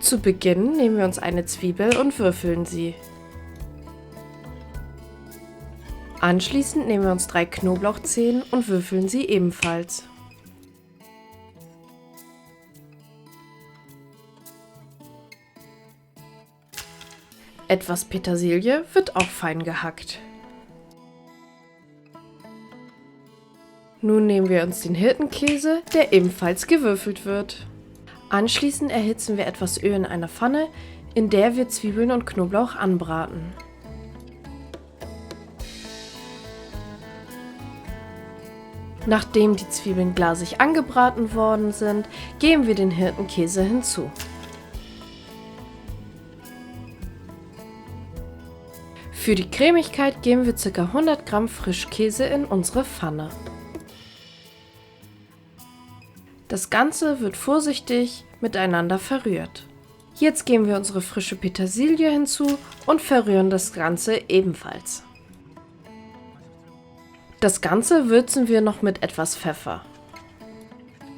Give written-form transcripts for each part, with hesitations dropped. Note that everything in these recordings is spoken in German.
Zu Beginn nehmen wir uns eine Zwiebel und würfeln sie. Anschließend nehmen wir uns 3 Knoblauchzehen und würfeln sie ebenfalls. Etwas Petersilie wird auch fein gehackt. Nun nehmen wir uns den Hirtenkäse, der ebenfalls gewürfelt wird. Anschließend erhitzen wir etwas Öl in einer Pfanne, in der wir Zwiebeln und Knoblauch anbraten. Nachdem die Zwiebeln glasig angebraten worden sind, geben wir den Hirtenkäse hinzu. Für die Cremigkeit geben wir ca. 100 Gramm Frischkäse in unsere Pfanne. Das Ganze wird vorsichtig miteinander verrührt. Jetzt geben wir unsere frische Petersilie hinzu und verrühren das Ganze ebenfalls. Das Ganze würzen wir noch mit etwas Pfeffer.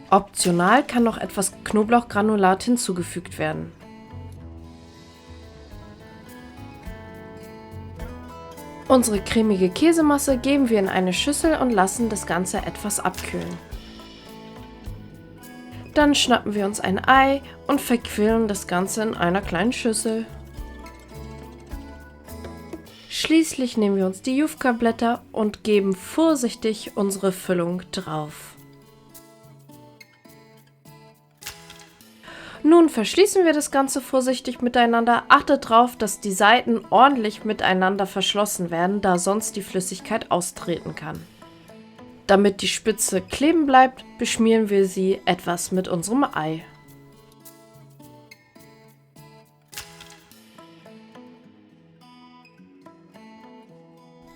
Optional kann noch etwas Knoblauchgranulat hinzugefügt werden. Unsere cremige Käsemasse geben wir in eine Schüssel und lassen das Ganze etwas abkühlen. Dann schnappen wir uns ein Ei und verquirlen das Ganze in einer kleinen Schüssel. Schließlich nehmen wir uns die Jufka-Blätter und geben vorsichtig unsere Füllung drauf. Nun verschließen wir das Ganze vorsichtig miteinander. Achtet darauf, dass die Seiten ordentlich miteinander verschlossen werden, da sonst die Flüssigkeit austreten kann. Damit die Spitze kleben bleibt, beschmieren wir sie etwas mit unserem Ei.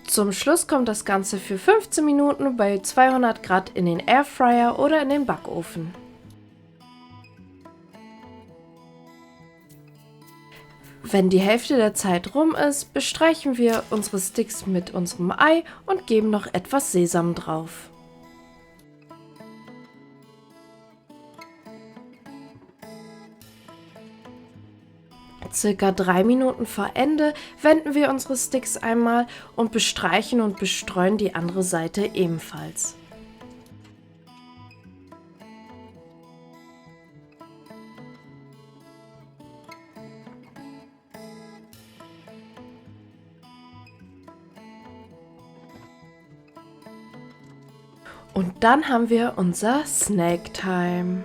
Zum Schluss kommt das Ganze für 15 Minuten bei 200 Grad in den Airfryer oder in den Backofen. Wenn die Hälfte der Zeit rum ist, bestreichen wir unsere Sticks mit unserem Ei und geben noch etwas Sesam drauf. Circa 3 Minuten vor Ende wenden wir unsere Sticks einmal und bestreichen und bestreuen die andere Seite ebenfalls. Und dann haben wir unser Snack Time.